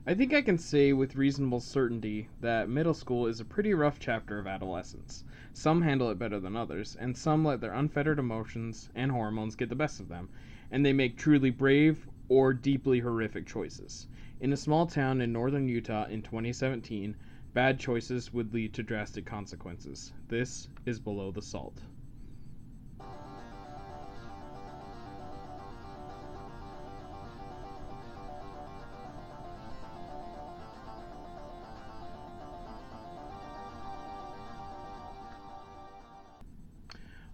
I think I can say with reasonable certainty that middle school is a pretty rough chapter of adolescence. Some handle it better than others, and some let their unfettered emotions and hormones get the best of them, and they make truly brave or deeply horrific choices. In a small town in northern Utah in 2017, bad choices would lead to drastic consequences. This is Below the Salt.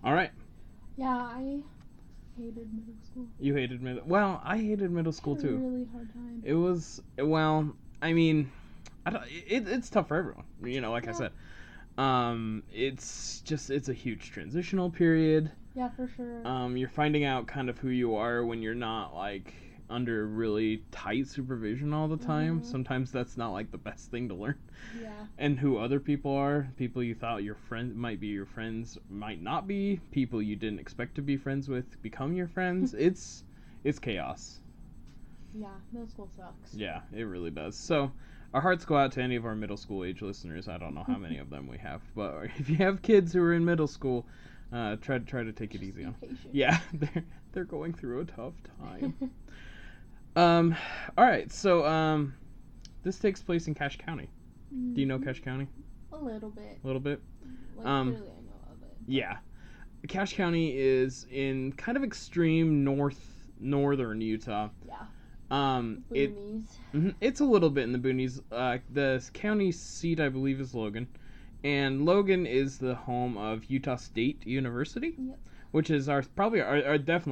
All right. Yeah, I hated middle school. You hated middle. Well, I hated middle school I had too. a really hard time. It was I mean, it's tough for everyone. Like I said, it's a huge transitional period. Yeah, for sure. You're finding out kind of who you are when you're not like under really tight supervision all the time. Sometimes that's not like the best thing to learn. Yeah. And who other people are, people you thought your friend might be your friends might not be, people you didn't expect to be friends with become your friends. It's chaos. Yeah, middle school sucks. Yeah, it really does. So, our hearts go out to any of our middle school age listeners. I don't know how many of them we have, but if you have kids who are in middle school, try to take it easy on. Yeah, they're going through a tough time. All right. So, this takes place in Cache County. Do you know Cache County? A little bit. A little bit. Like clearly, I know of it. Yeah, Cache County is in kind of extreme northern Utah. Yeah. Boonies. Boonies. It's a little bit in the boonies. The county seat, I believe, is Logan, and Logan is the home of Utah State University, which is definitely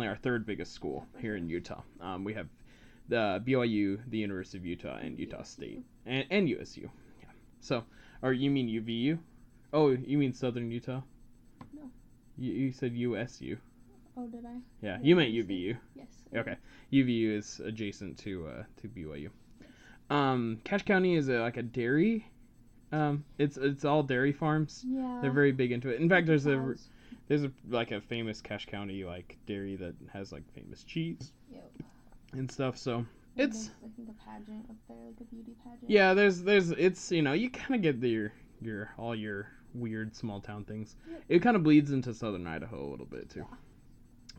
our third biggest school here in Utah. We have the BYU, the University of Utah, and Utah State, and USU. Yeah. So, or you mean UVU? Oh, you mean Southern Utah? No. You said USU. Oh, did I? Yeah, you meant UVU. Yes. Okay. UVU is adjacent to BYU. Cache County is like a dairy. It's all dairy farms. Yeah. They're very big into it. In fact, there's a like a famous Cache County like dairy that has like famous cheese. Yep. And stuff. So it's I think a pageant up there, like a beauty pageant. Yeah, there's it's you kind of get your all your weird small town things. Yep. It kind of bleeds into southern Idaho a little bit too. Yeah.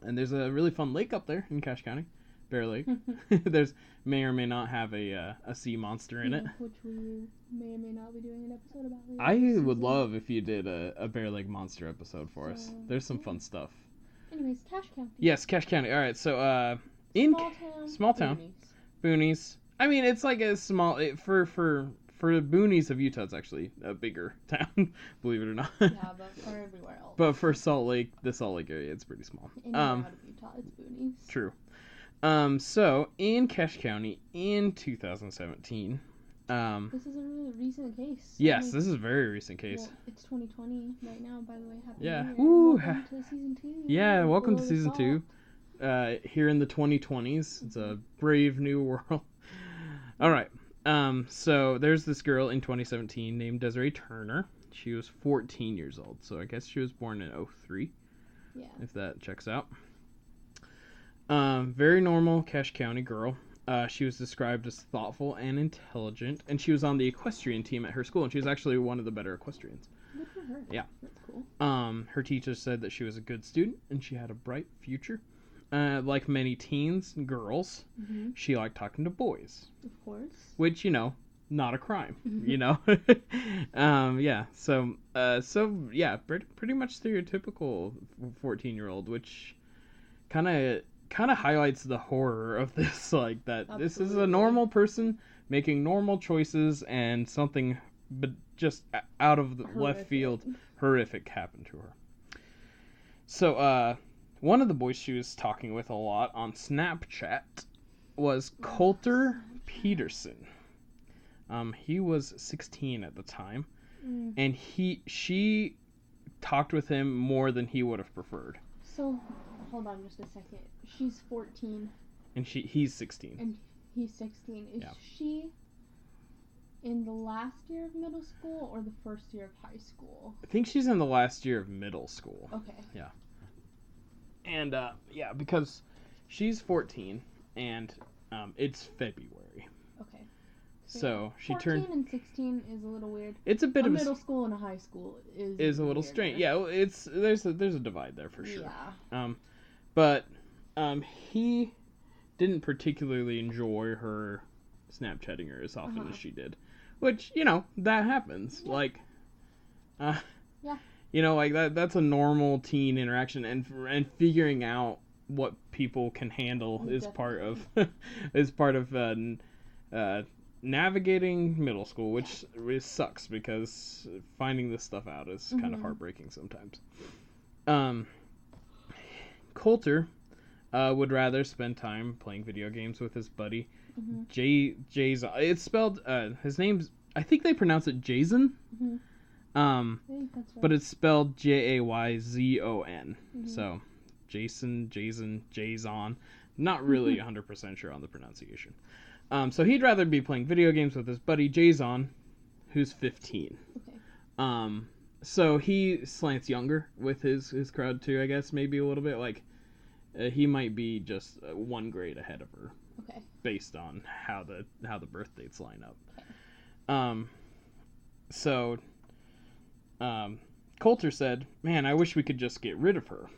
And there's a really fun lake up there in Cache County, Bear Lake. There's may or may not have a sea monster in it. Which we may or may not be doing an episode about later. I would love if you did a Bear Lake monster episode for us. There's some fun stuff. Anyways, Cache County. Yes, Cache County. All right, so in small town, boonies. I mean, it's like a small for the boonies of Utah, it's actually a bigger town, believe it or not. Yeah, but for everywhere else. But for the Salt Lake area, it's pretty small. Anywhere out of Utah, it's boonies. True. So in Cache County in 2017. This is a really recent case. Yes, this is a very recent case. Well, it's 2020 right now, by the way. Happy yeah. New Year. Welcome to season 2. Yeah, welcome to season 2. Here in the 2020s. It's a brave new world. All right. So there's this girl in 2017 named Deserae Turner. She was 14 years old, so I guess she was born in 2003. Yeah. If that checks out. Very normal Cache County girl. She was described as thoughtful and intelligent, and she was on the equestrian team at her school, and she was actually one of the better equestrians. Good for her. Yeah. That's cool. Her teacher said that she was a good student, and she had a bright future. Like many teens and girls, she liked talking to boys. Of course. Which, not a crime, yeah. So yeah, pretty much stereotypical 14-year-old, which kind of highlights the horror of this, like that. Absolutely. This is a normal person making normal choices, and something, but just out of the left field, horrific happened to her. So, one of the boys she was talking with a lot on Snapchat was Coulter Peterson. He was 16 at the time, and she talked with him more than he would have preferred. So, hold on just a second. She's 14. And he's 16. And he's 16. Is she in the last year of middle school or the first year of high school? I think she's in the last year of middle school. Okay. Yeah. And, because she's 14, and it's February. Okay. So she 14 and 16 is a little weird. It's a bit of middle school and a high school is a little strange. Yeah, there's a divide there for sure. Yeah. But he didn't particularly enjoy her Snapchatting her as often as she did, which that happens. Yeah. Like, like that's a normal teen interaction, and figuring out what people can handle is part of navigating middle school, which sucks because finding this stuff out is kind of heartbreaking sometimes. Coulter would rather spend time playing video games with his buddy Jay's. It's spelled his name's. I think they pronounce it Jason. But it's spelled Jayzon. So Jason, Jason. Not really 100% sure on the pronunciation. So he'd rather be playing video games with his buddy Jason, who's 15. Okay. So he slants younger with his crowd too, I guess, maybe a little bit. Like, he might be just 1 grade ahead of her. Okay. Based on how the birth dates line up. Okay. Coulter said, "Man, I wish we could just get rid of her."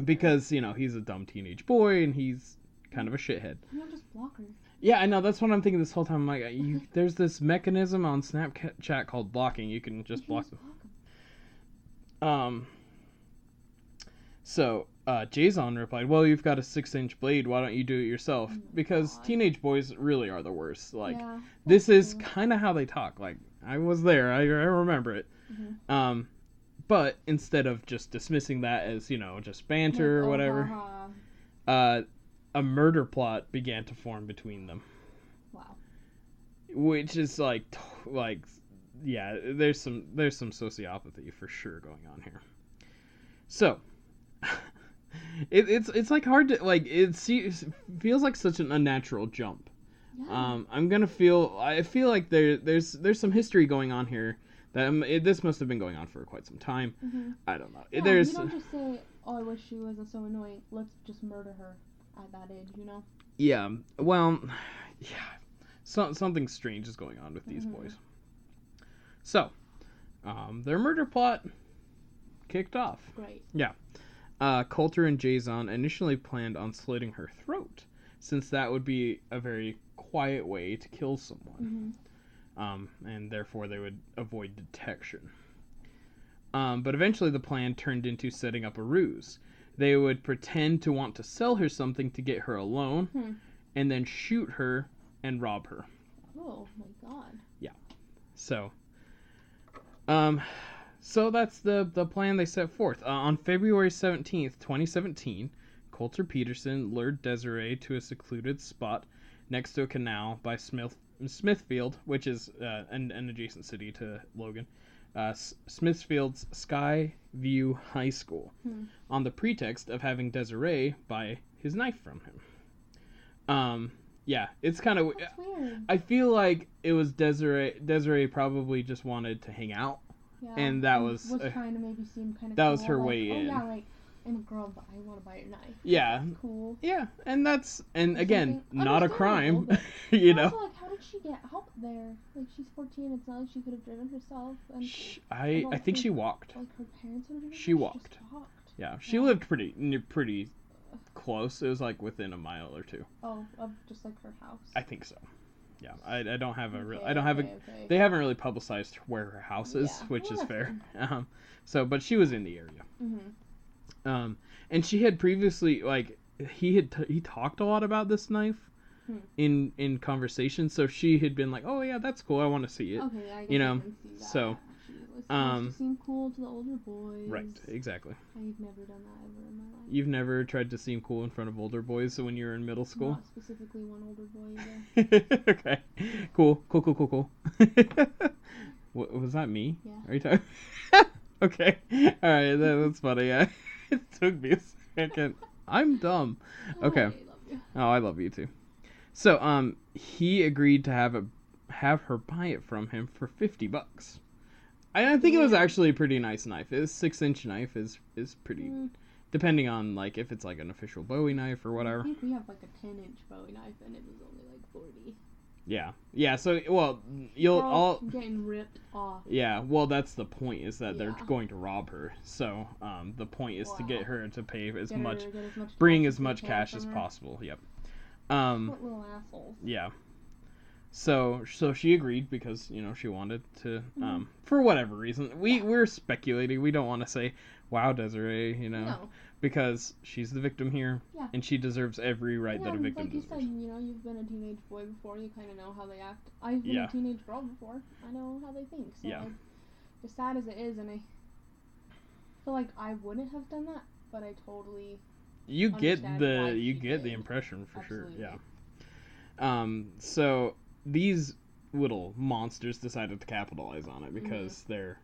Because, he's a dumb teenage boy and he's kind of a shithead. Why not just block her? Yeah, I know. That's what I'm thinking this whole time. I'm like, there's this mechanism on Snapchat called blocking. You can just block them. So Jason replied, "Well, you've got a 6-inch blade. Why don't you do it yourself?" Because teenage boys really are the worst. Like, this is kind of how they talk. Like, I was there. I remember it. But instead of just dismissing that as, just banter or whatever, a murder plot began to form between them. Wow. Which is there's some sociopathy for sure going on here. So, it's like hard to, like, it feels like such an unnatural jump. Yeah. I feel like there's some history going on here. This must have been going on for quite some time. I don't know. Yeah, you don't just say, "Oh, I wish she wasn't so annoying. Let's just murder her at that age," Yeah. Well, yeah. Something strange is going on with these boys. So, their murder plot kicked off. Great. Yeah. Coulter and Jason initially planned on slitting her throat, since that would be a very quiet way to kill someone. And therefore they would avoid detection. But eventually the plan turned into setting up a ruse. They would pretend to want to sell her something to get her alone, and then shoot her and rob her. Oh my god. Yeah. So that's the plan they set forth. On February 17th, 2017, Coulter Peterson lured Deserae to a secluded spot next to a canal by Smithfield, which is an adjacent city to Logan, Smithfield's Skyview High School, on the pretext of having Deserae buy his knife from him. Yeah, it's kind of weird. I feel like it was Deserae probably just wanted to hang out, and that was trying to maybe seem kind of that cool, was her way in. Oh yeah, like, I'm a girl, but I want to buy your knife. Yeah. That's cool. Yeah, and again, not a crime, Also, like, how did she get out there? Like, she's 14. It's not like she could have driven herself. And I think she walked. Like, her parents would have driven her? She walked. Just walked. Yeah, she lived pretty close. It was like within a mile or two. Oh, of just like her house. I think so. Yeah, I don't have a they haven't really publicized where her house is, which is fair. But she was in the area. And she had previously, like, he talked a lot about this knife in conversation, so she had been like, "Oh yeah, that's cool. I want to see it." Okay, I guess I can see that. So she was to seem cool to the older boys. Right, exactly. I've never done that ever in my life. You've never tried to seem cool in front of older boys when you were in middle school? Not specifically one older boy either. Okay. Cool. Was that me? Yeah. Are you talking? Okay. Alright, that's funny. Yeah. It took me a second. I'm dumb. Okay. I love you. Oh, I love you too. So, he agreed to have her buy it from him for $50. I think it was actually a pretty nice knife. This 6-inch knife is pretty, depending on, like, if it's like an official Bowie knife or whatever. I think we have like a 10-inch Bowie knife and it was only like 40. Yeah. So, well, you'll all getting ripped off. Yeah. Well, that's the point, is that they're Yeah. going to rob her. So, the point is to get her to pay bring as much cash as possible. Yep. What little assholes. Yeah. So she agreed because, she wanted to, for whatever reason. We're speculating. We don't want to say, wow, Deserae, No. because she's the victim here, and she deserves every right that a victim deserves. Like you said, you've been a teenage boy before, you kind of know how they act. I've been a teenage girl before. I know how they think. So, as sad as it is, and I feel like I wouldn't have done that, but I totally get the impression for Absolutely. sure. Yeah. So these little monsters decided to capitalize on it because they're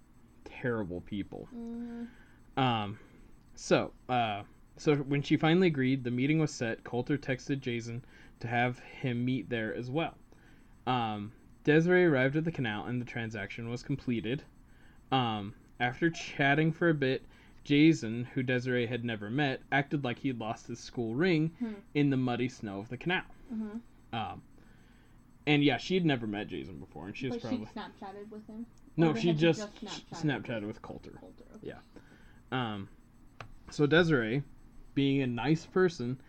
terrible people. So when she finally agreed, the meeting was set. Coulter texted Jason to have him meet there as well. Deserae arrived at the canal and the transaction was completed. After chatting for a bit, Jason, who Deserae had never met, acted like he'd lost his school ring in the muddy snow of the canal. And she had never met Jason before, and she was probably... she Snapchatted with him? No, she just Snapchatted with Coulter. Okay. Yeah. So Deserae, being a nice person,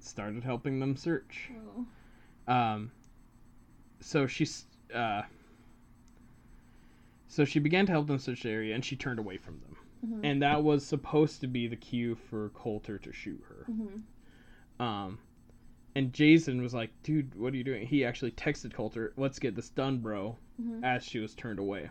started helping them search. So she began to help them search the area, and she turned away from them. And that was supposed to be the cue for Coulter to shoot her. And Jason was like, dude, what are you doing? He actually texted Coulter, let's get this done, bro, as she was turned away.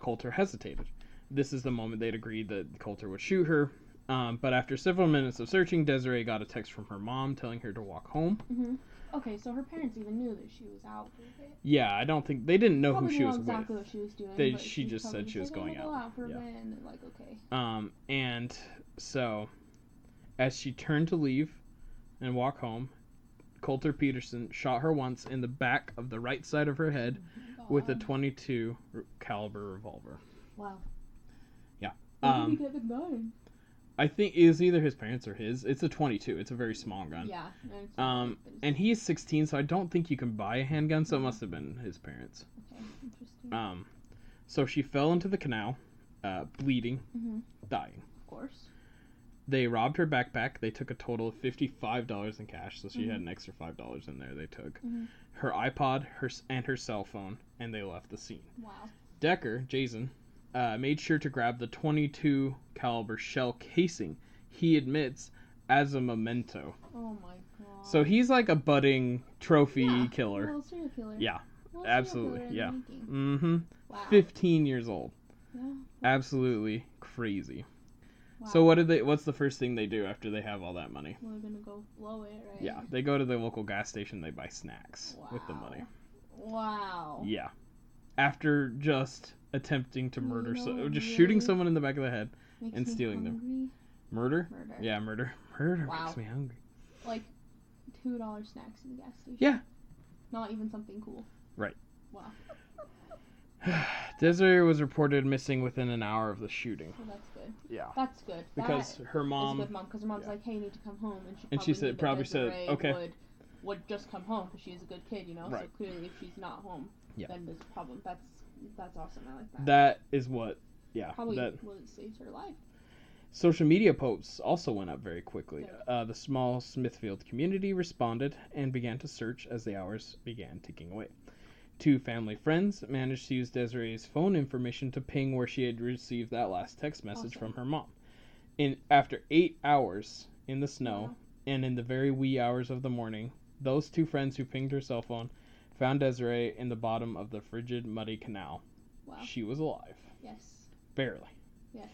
Coulter hesitated. This is the moment they'd agreed that Coulter would shoot her. But after several minutes of searching, Deserae got a text from her mom telling her to walk home. Okay, so her parents even knew that she was out with it. Yeah, I don't think... They didn't know who she was exactly with. What she was doing. She just said she was going out. For a bit, and they're like, okay. And so, as she turned to leave and walk home, Coulter Peterson shot her once in the back of the right side of her head with a .22 caliber revolver. Wow. Yeah. Where did he get the gun? I think it was either his parents or his. It's a .22. It's a very small gun. Yeah. And he's 16, so I don't think you can buy a handgun, so it must have been his parents. Okay, interesting. So she fell into the canal, bleeding, dying. Of course. They robbed her backpack. They took a total of $55 in cash, so she had an extra $5 in there they took. Her iPod, her cell phone, and they left the scene. Wow. Decker, Jason, made sure to grab the .22 caliber shell casing, he admits, as a memento. Oh my god. So he's like a budding trophy killer. A little serial killer. Yeah, absolutely. Yeah. Wow. 15 years old. Yeah. Absolutely crazy. Wow. So what's the first thing they do after they have all that money? Well, they're gonna go blow it, right? Yeah, they go to the local gas station, they buy snacks with the money. Wow. Yeah. After just attempting to murder shooting someone in the back of the head and stealing them. Murder? Yeah, murder. Murder makes me hungry. Like $2 snacks in the gas station. Yeah. Not even something cool. Right. Wow. Deserae was reported missing within an hour of the shooting. Well, that's good. Yeah. That's good. Because her mom... It's a good mom, because her mom's like, hey, you need to come home. And she probably said, okay. Would just come home, because she's a good kid, Right. So clearly if she's not home, then there's a problem. That's awesome. I like that. That is what... Probably what saved her life. Social media posts also went up very quickly. The small Smithfield community responded and began to search as the hours began ticking away. 2 family friends managed to use Deserae's phone information to ping where she had received that last text message from her mom. After 8 hours in the snow and in the very wee hours of the morning, those 2 friends who pinged her cell phone found Deserae in the bottom of the frigid, muddy canal. Wow. She was alive. Yes. Barely. Yes.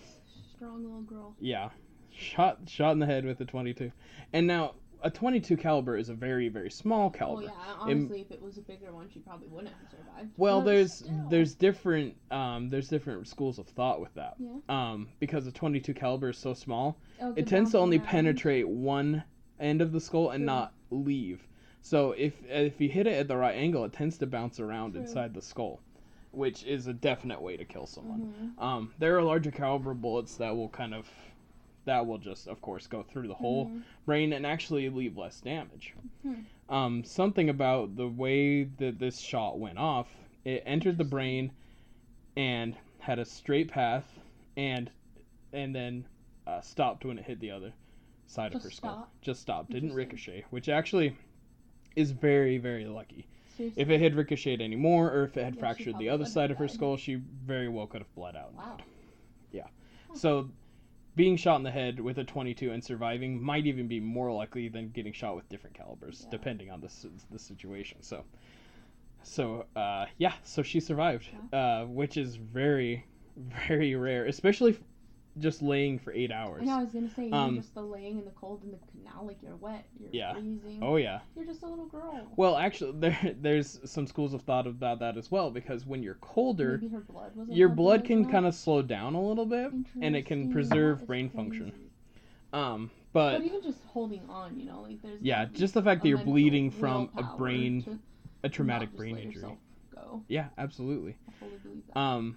Strong little girl. Yeah. Shot in the head with a .22. And now, a .22 caliber is a very, very small caliber. Oh yeah, honestly, if it was a bigger one, she probably wouldn't have survived. Well, there's different schools of thought with that. Yeah. Because a .22 caliber is so small, it tends to only penetrate one end of the skull and not leave. So if you hit it at the right angle, it tends to bounce around inside the skull, which is a definite way to kill someone. There are larger caliber bullets that will just, of course, go through the whole brain and actually leave less damage. Something about the way that this shot went off, it entered the brain and had a straight path and then stopped when it hit the other side of her skull. Just stopped. Didn't ricochet, which actually is very, very lucky. Seriously? If it had ricocheted anymore, or if it had fractured the other side of her skull, she very well could have bled out. Wow. Yeah. So being shot in the head with a .22 and surviving might even be more likely than getting shot with different calibers, depending on the situation. So she survived, which is very, very rare, especially just laying for 8 hours. I know, I was going to say, you're just the laying in the cold in the canal, like you're wet, you're freezing. Oh, yeah. You're just a little girl. Well, actually, there's some schools of thought about that as well, because when you're colder, maybe her blood wasn't your blood can kind of slow down a little bit, and it can preserve brain function. But even just holding on, you know, like there's... Yeah, just the fact that you're bleeding from a traumatic brain injury. Go. Yeah, absolutely. I fully believe that.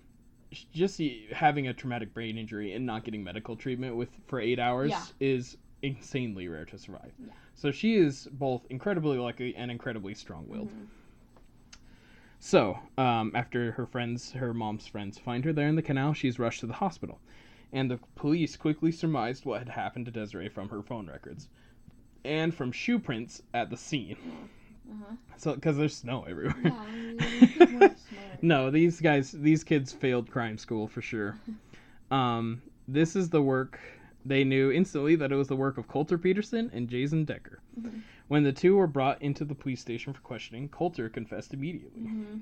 Just having a traumatic brain injury and not getting medical treatment for 8 hours is insanely rare to survive. Yeah. So she is both incredibly lucky and incredibly strong-willed. Mm-hmm. So, after her mom's friends find her there in the canal, she's rushed to the hospital. And the police quickly surmised what had happened to Deserae from her phone records. And from shoe prints at the scene. Uh-huh. So, because there's snow everywhere. Yeah, no, these kids failed crime school for sure. This is the work. They knew instantly that it was the work of Coulter Peterson and Jason Decker. Mm-hmm. When the two were brought into the police station for questioning, Coulter confessed immediately. Mm-hmm.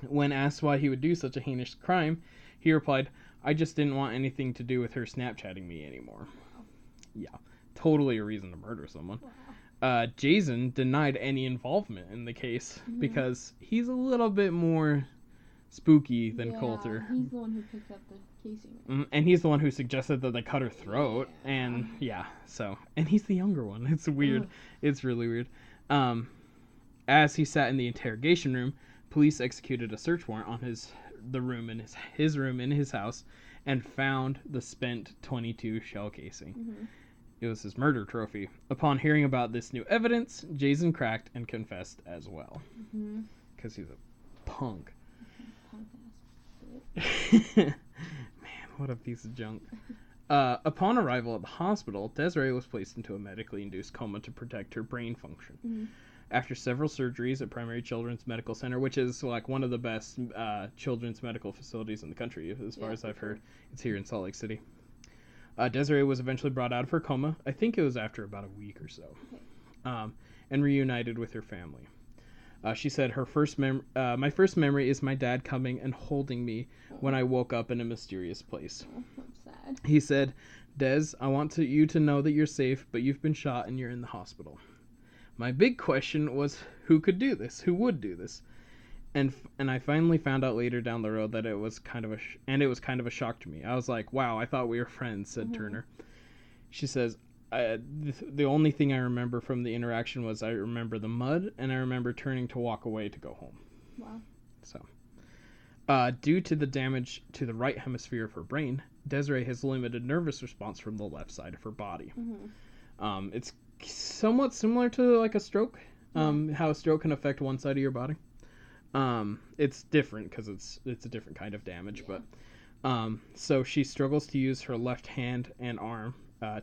When asked why he would do such a heinous crime, he replied, "I just didn't want anything to do with her Snapchatting me anymore." Wow. Yeah, totally a reason to murder someone. Wow. Jason denied any involvement in the case because he's a little bit more spooky than Coulter. He's the one who picked up the casing. And he's the one who suggested that they cut her throat. And and he's the younger one. It's weird. It's really weird. As he sat in the interrogation room, police executed a search warrant on his room in his house and found the spent .22 shell casing. Mm-hmm. It was his murder trophy. Upon hearing about this new evidence, Jason cracked and confessed as well. Because he's a punk. Man, what a piece of junk. Upon arrival at the hospital, Deserae was placed into a medically induced coma to protect her brain function. Mm-hmm. After several surgeries at Primary Children's Medical Center, which is like one of the best children's medical facilities in the country, as far as I've heard. It's here in Salt Lake City. Deserae was eventually brought out of her coma. I think it was after about a week or so, and reunited with her family. She said, my first memory is my dad coming and holding me when I woke up in a mysterious place. Oh, that's sad. He said, "Des, I want you to know that you're safe, but you've been shot and you're in the hospital." My big question was, who could do this? Who would do this? And I finally found out later down the road that it was kind of a shock to me. I was like, "Wow, I thought we were friends," said Turner. She says, the only thing I remember from the interaction was I remember the mud, and I remember turning to walk away to go home." Wow. So, due to the damage to the right hemisphere of her brain, Deserae has limited nervous response from the left side of her body. Mm-hmm. It's somewhat similar to like a stroke, how a stroke can affect one side of your body. It's different because it's a different kind of damage, but so she struggles to use her left hand and arm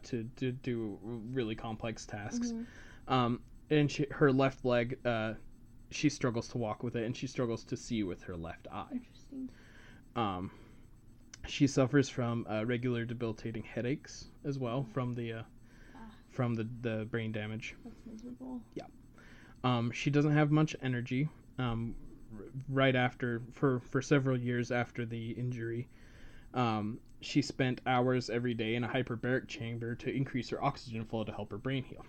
to do really complex tasks. Mm-hmm. And her left leg, she struggles to walk with it, and she struggles to see with her left eye. Interesting. She suffers from regular debilitating headaches as well from the brain damage. That's miserable. Yeah. She doesn't have much energy. Right after, for several years after the injury, she spent hours every day in a hyperbaric chamber to increase her oxygen flow to help her brain heal.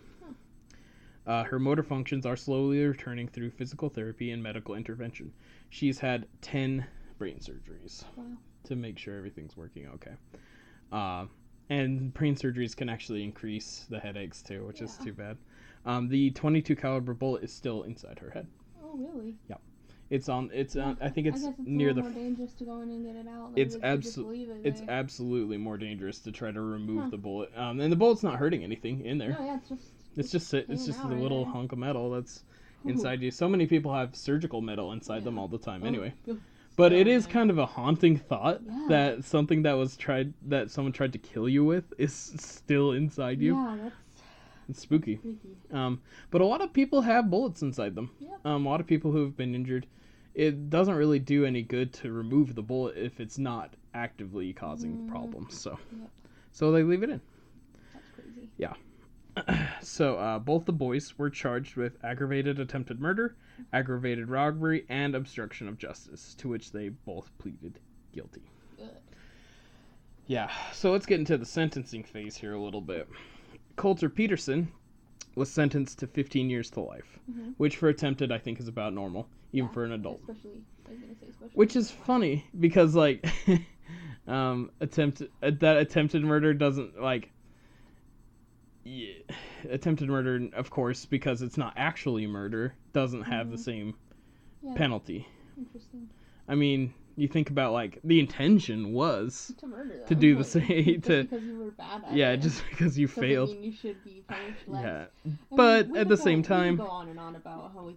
Her motor functions are slowly returning through physical therapy and medical intervention. She's had 10 brain surgeries to make sure everything's working okay. And brain surgeries can actually increase the headaches too, which is too bad. The .22 caliber bullet is still inside her head. Oh, really? Yeah. It's on. I think it's near the. More dangerous to go in and get it out. It's absolutely more dangerous to try to remove the bullet. And the bullet's not hurting anything in there. No, yeah, it's just It's just a little hunk of metal that's inside you. So many people have surgical metal inside them all the time. Anyway, but it is kind of a haunting thought that something that someone tried to kill you with is still inside you. Yeah, it's spooky. But a lot of people have bullets inside them. A lot of people who have been injured. It doesn't really do any good to remove the bullet if it's not actively causing problems. So they leave it in. That's crazy. Yeah. So both the boys were charged with aggravated attempted murder, aggravated robbery, and obstruction of justice, to which they both pleaded guilty. Good. Yeah. So let's get into the sentencing phase here a little bit. Coulter Peterson was sentenced to 15 years to life, which for attempted I think is about normal, even for an adult. Especially. Which is funny because like attempted murder doesn't like attempted murder, of course, because it's not actually murder, doesn't have the same penalty. Interesting. I mean, you think about like the intention was to murder them. To do the same. Just because you were bad at it. Just because you failed. Mean you should be punished less. Yeah, but at the same time, we can go on and on about what we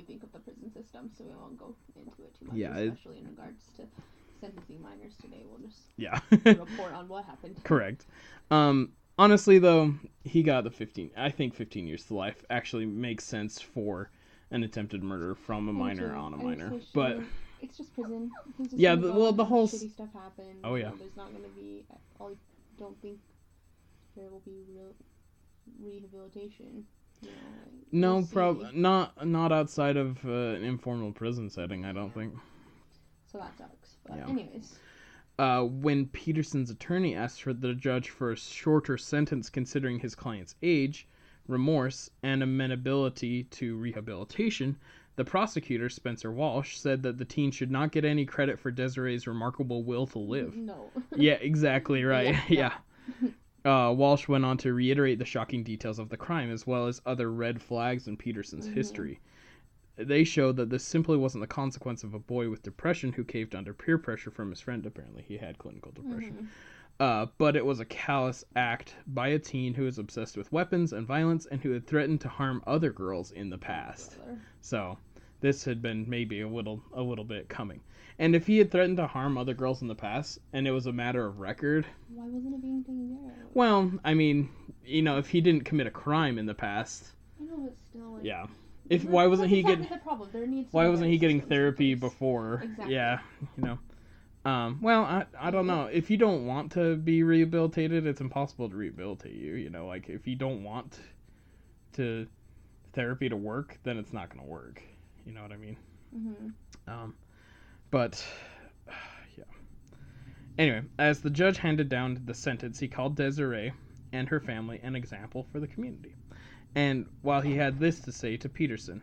think of the prison system, so we won't go into it too much. Especially in regards to sentencing minors today. We'll just report on what happened. Correct. Honestly, though, he got the 15. I think 15 years to life actually makes sense for an attempted murder from a minor on a minor. But it's just prison. The whole shitty stuff happens. Oh yeah. There's not going to be. I don't think there will be real rehabilitation. No, probably not outside of an informal prison setting. I don't think. So that sucks. But anyways. When Peterson's attorney asked for the judge for a shorter sentence considering his client's age, remorse, and amenability to rehabilitation, the prosecutor, Spencer Walsh, said that the teen should not get any credit for Deserae's remarkable will to live. No. Yeah, exactly right. Yeah. Walsh went on to reiterate the shocking details of the crime, as well as other red flags in Peterson's history. They showed that this simply wasn't the consequence of a boy with depression who caved under peer pressure from his friend. Apparently, he had clinical depression. But it was a callous act by a teen who was obsessed with weapons and violence and who had threatened to harm other girls in the past. So this had been maybe a little bit coming. And if he had threatened to harm other girls in the past and it was a matter of record... Why wasn't it being taken care of? Well, I mean, if he didn't commit a crime in the past... I know, but still, like... Yeah. Why wasn't he getting therapy place. Before? Exactly. Yeah, well, I don't know. If you don't want to be rehabilitated, it's impossible to rehabilitate you. Like if you don't want therapy to work, then it's not going to work. You know what I mean? But yeah. Anyway, as the judge handed down the sentence, he called Deserae and her family an example for the community. And while he had this to say to Peterson,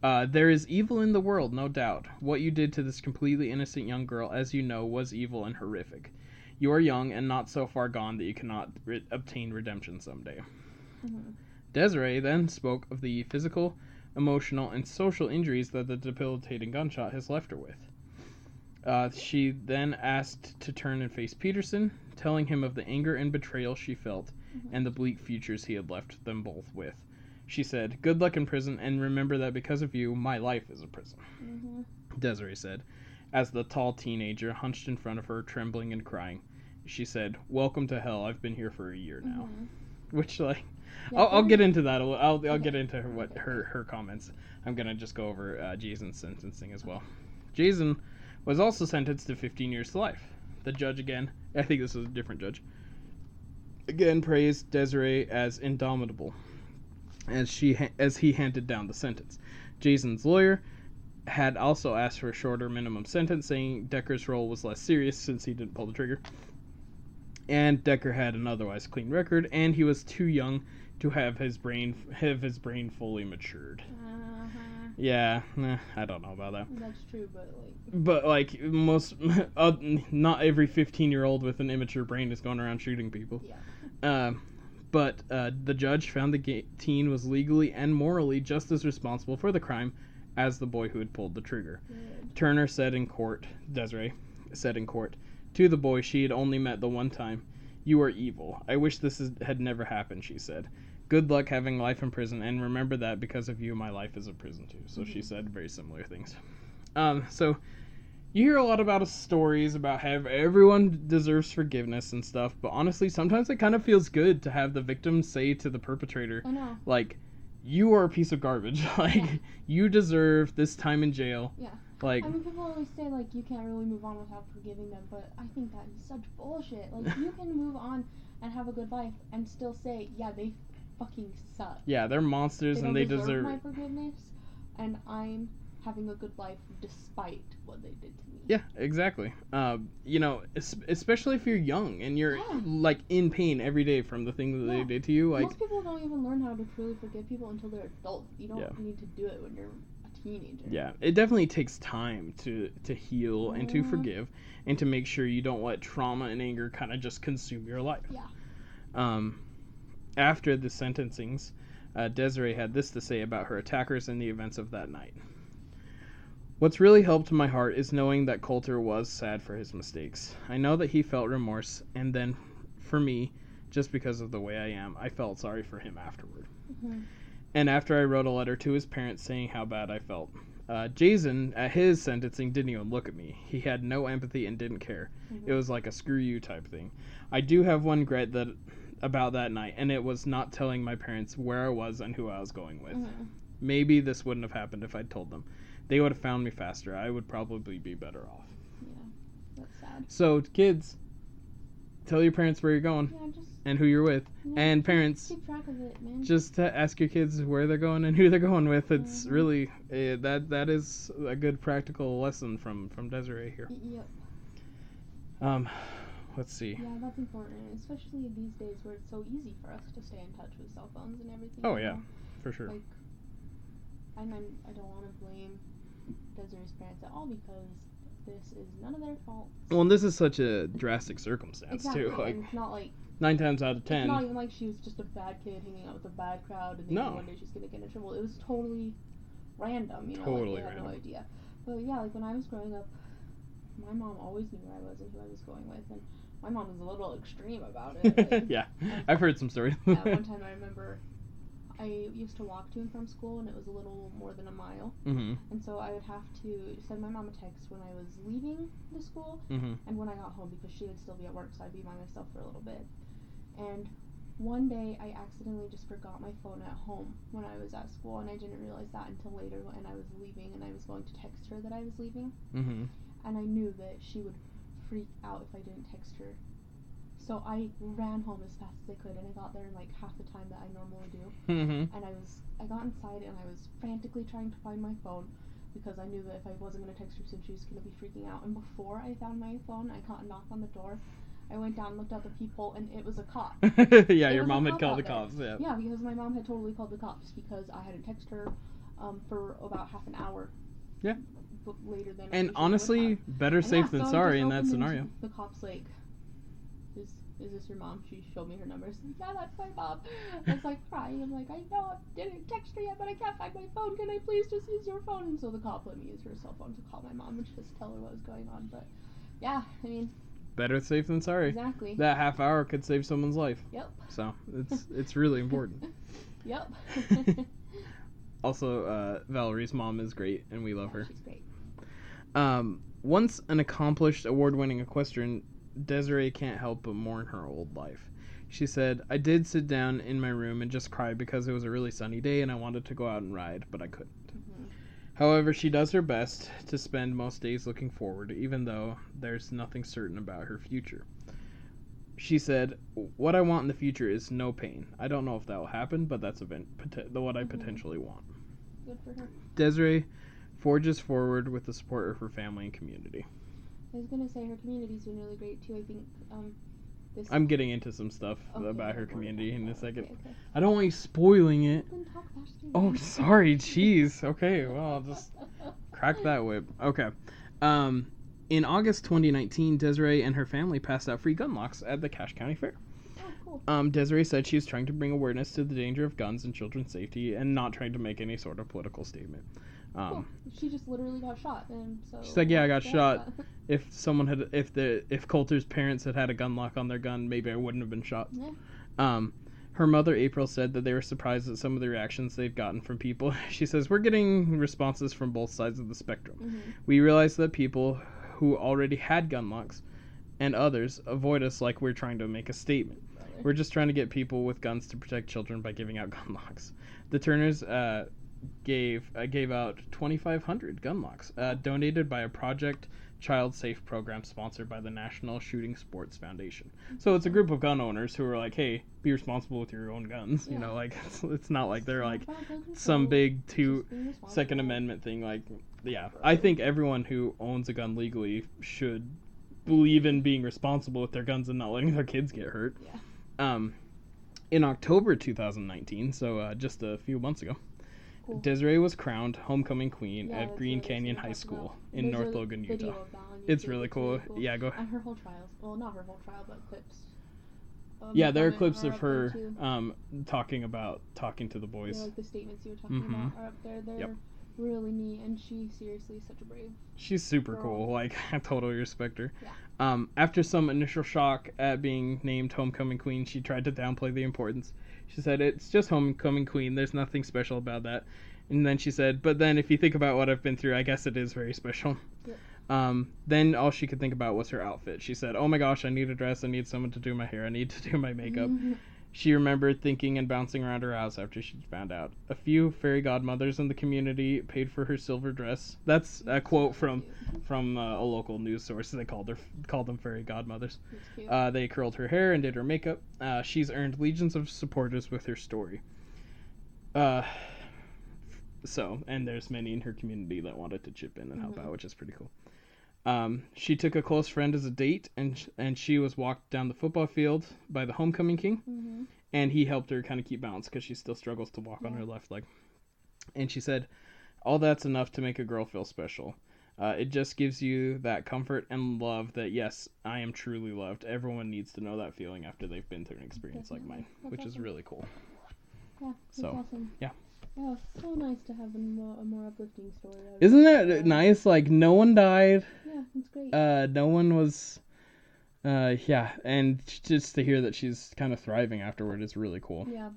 there is evil in the world, no doubt. What you did to this completely innocent young girl, as you know, was evil and horrific. You are young and not so far gone that you cannot obtain redemption someday. Deserae then spoke of the physical, emotional, and social injuries that the debilitating gunshot has left her with. She then asked to turn and face Peterson, telling him of the anger and betrayal she felt and the bleak futures he had left them both with. She said, "Good luck in prison, and remember that because of you, my life is a prison." Deserae said, as the tall teenager hunched in front of her, trembling and crying. She said, "Welcome to hell. I've been here for a year now." Which, like, I'll get into that. I'll get into her comments. I'm gonna just go over Jason's sentencing as well. Jason was also sentenced to 15 years to life. The judge again, I think this was a different judge, again praised Deserae as indomitable as he handed down the sentence. Jason's lawyer had also asked for a shorter minimum sentence, saying Decker's role was less serious since he didn't pull the trigger. And Decker had an otherwise clean record, and he was too young to have his brain fully matured. Yeah, I don't know about that. That's true, but like most, not every 15-year-old with an immature brain is going around shooting people. Yeah. But the judge found the teen was legally and morally just as responsible for the crime as the boy who had pulled the trigger. Good. Turner said in court, Deserae said in court, to the boy she had only met the one time, "You are evil. I wish this had never happened," she said. Good luck having life in prison, and remember that because of you, my life is a prison too. So she said very similar things. So you hear a lot about stories about how everyone deserves forgiveness and stuff, but honestly, sometimes it kind of feels good to have the victim say to the perpetrator, I know. like, you are a piece of garbage. Like, you deserve this time in jail. Yeah. Like, I mean, people always say, like, you can't really move on without forgiving them, but I think that is such bullshit. Like, you can move on and have a good life and still say, yeah, they fucking suck. Yeah, they're monsters and they deserve my forgiveness, and I'm having a good life despite what they did to me. Yeah, exactly. You know, especially if you're young and you're like in pain every day from the things that they did to you. Like, most people don't even learn how to truly forgive people until they're adults. You don't need to do it when you're a teenager. Yeah, it definitely takes time to heal and to forgive and to make sure you don't let trauma and anger kind of just consume your life. Yeah. After the sentencings, Deserae had this to say about her attackers and the events of that night. What's really helped my heart is knowing that Coulter was sad for his mistakes. I know that he felt remorse, and then, for me, just because of the way I am, I felt sorry for him afterward. Mm-hmm. And after I wrote a letter to his parents saying how bad I felt. Jason, at his sentencing, didn't even look at me. He had no empathy and didn't care. Mm-hmm. It was like a screw you type thing. I do have one regret about that night, and it was not telling my parents where I was and who I was going with. Mm-hmm. Maybe this wouldn't have happened if I'd told them. They would have found me faster. I would probably be better off. Yeah, that's sad. So, kids, tell your parents where you're going and who you're with. And parents, keep track of it, man. Just ask your kids where they're going and who they're going with. It's really, that is a good practical lesson from Deserae here. Yep. Let's see. Yeah, that's important, especially these days where it's so easy for us to stay in touch with cell phones and everything. Oh, yeah, for sure. Like, I don't want to blame Desiree's parents at all because this is none of their fault. Well, and this is such a drastic circumstance too. Like, and it's not like 9 times out of 10. It's not even like she was just a bad kid hanging out with a bad crowd and thinking one day she's gonna get in trouble. It was totally random, you know. Totally random. No idea. But yeah, like when I was growing up, my mom always knew where I was and who I was going with, and my mom was a little extreme about it. Like, yeah, I've heard some stories. Yeah, one time I remember I used to walk to and from school, and it was a little more than a mile. Mm-hmm. And so I would have to send my mom a text when I was leaving the school and when I got home because she would still be at work, so I'd be by myself for a little bit. And one day I accidentally just forgot my phone at home when I was at school, and I didn't realize that until later when I was leaving and I was going to text her that I was leaving. Mm-hmm. And I knew that she would freak out if I didn't text her. So I ran home as fast as I could, and I got there in like half the time that I normally do. Mm-hmm. And I got inside, and I was frantically trying to find my phone because I knew that if I wasn't going to text her soon, she was going to be freaking out. And before I found my phone, I got a knock on the door. I went down, looked out the peephole, and it was a cop. Yeah, your mom had called the cops. Yeah. Yeah, because my mom had totally called the cops because I hadn't texted her for about half an hour. Yeah. Later than. And honestly, better safe than sorry in that scenario. The cop's like, is this your mom? She showed me her number. I said, yeah, that's my mom. I was like crying. I'm like, I know I didn't text her yet, but I can't find my phone. Can I please just use your phone? And so the cop let me use her cell phone to call my mom and just tell her what was going on. But yeah, I mean, better safe than sorry. Exactly. That half hour could save someone's life. Yep. So it's really important. Yep. Also, Valerie's mom is great, and we love her. She's great. Once an accomplished award-winning equestrian, Deserae can't help but mourn her old life. She said, I did sit down in my room and just cry because it was a really sunny day and I wanted to go out and ride, but I couldn't. Mm-hmm. However, she does her best to spend most days looking forward, even though there's nothing certain about her future. She said, what I want in the future is no pain. I don't know if that will happen, but that's what I potentially want. Good for her. Deserae forges forward with the support of her family and community. I was going to say her community's been really great too. I think I'm getting into some stuff about her community in a second. Okay. I don't want you spoiling it. Then talk faster. Oh, sorry. Jeez. Okay, well, I'll just crack that whip. Okay. In August 2019, Deserae and her family passed out free gun locks at the Cache County Fair. Oh, cool. Deserae said she was trying to bring awareness to the danger of guns and children's safety and not trying to make any sort of political statement. Cool. She just literally got shot, and so she's like, yeah, I got shot. If Coulter's parents had a gun lock on their gun, maybe I wouldn't have been shot. Yeah. Her mother, April, said that they were surprised at some of the reactions they've gotten from people. She says, "We're getting responses from both sides of the spectrum. Mm-hmm. We realize that people who already had gun locks and others avoid us like we're trying to make a statement. We're just trying to get people with guns to protect children by giving out gun locks." The Turners gave out 2,500 gun locks, donated by a Project Child Safe program sponsored by the National Shooting Sports Foundation. So it's a group of gun owners who are like, hey, be responsible with your own guns. Yeah. You know, like, it's not like they're like some big Second Amendment thing. Like, yeah, I think everyone who owns a gun legally should believe in being responsible with their guns and not letting their kids get hurt. Yeah. In October 2019, so just a few months ago, cool. Deserae was crowned homecoming queen at Green Canyon High School in North Logan, Utah. It's really cool. Yeah, go ahead. And her whole trials. Well, not her whole trial, but clips. Yeah, there are clips of her talking to the boys. Yeah, like the statements you were talking about are up there. They're really neat, and she seriously is such a brave. She's super cool. Like, I totally respect her. Yeah. After some initial shock at being named homecoming queen, she tried to downplay the importance. She said, "It's just homecoming queen. There's nothing special about that." And then she said, "But then if you think about what I've been through, I guess it is very special." Yep. Then all she could think about was her outfit. She said, "Oh my gosh, I need a dress. I need someone to do my hair. I need to do my makeup." She remembered thinking and bouncing around her house after she found out. A few fairy godmothers in the community paid for her silver dress. That's a quote from a local news source. They called them fairy godmothers. They curled her hair and did her makeup. She's earned legions of supporters with her story. And there's many in her community that wanted to chip in and help out, which is pretty cool. She took a close friend as a date, and she was walked down the football field by the homecoming king, and he helped her kind of keep balance because she still struggles to walk on her left leg. And she said, "All that's enough to make a girl feel special. It just gives you that comfort and love that, yes, I am truly loved. Everyone needs to know that feeling after they've been through an experience like mine," which is really cool. Yeah, that's awesome. Yeah. Yeah, it's so nice to have a more uplifting story. Isn't that nice? Like, no one died. Yeah, it's great. No one was... and just to hear that she's kind of thriving afterward is really cool. Yeah.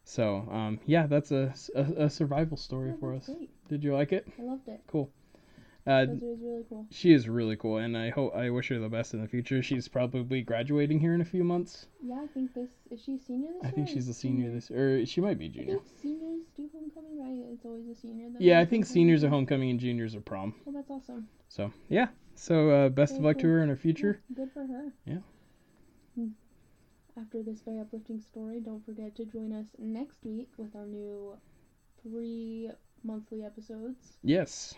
So, that's a survival story for us. Great. Did you like it? I loved it. Cool. Desiree is really cool. She is really cool, and I wish her the best in the future. She's probably graduating here in a few months. Yeah, I think is she a senior this year? I think she's a senior this year, or she might be junior. I think seniors do homecoming, right? It's always a senior. Yeah, I think seniors are homecoming and juniors are prom. Well, that's awesome. So, yeah. So, best of luck to her in her future. Yeah, good for her. Yeah. After this very uplifting story, don't forget to join us next week with our new 3 monthly episodes. Yes.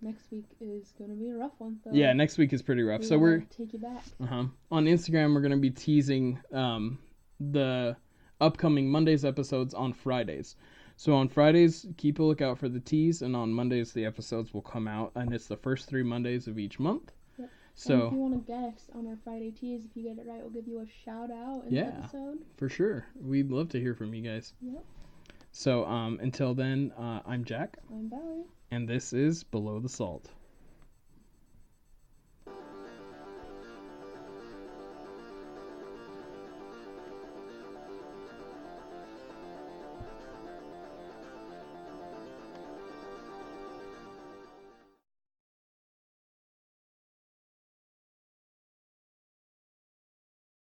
Next week is going to be a rough one, though. Yeah, next week is pretty rough. So we're take you back. On Instagram, we're going to be teasing the upcoming Mondays episodes on Fridays. So on Fridays, keep a lookout for the tease, and on Mondays, the episodes will come out, and it's the first 3 Mondays of each month. Yep. So and if you want to guess on our Friday tease, if you get it right, we'll give you a shout out in the episode. For sure. We'd love to hear from you guys. Yep. So until then, I'm Jack. I'm Valerie. And this is Below the Salt.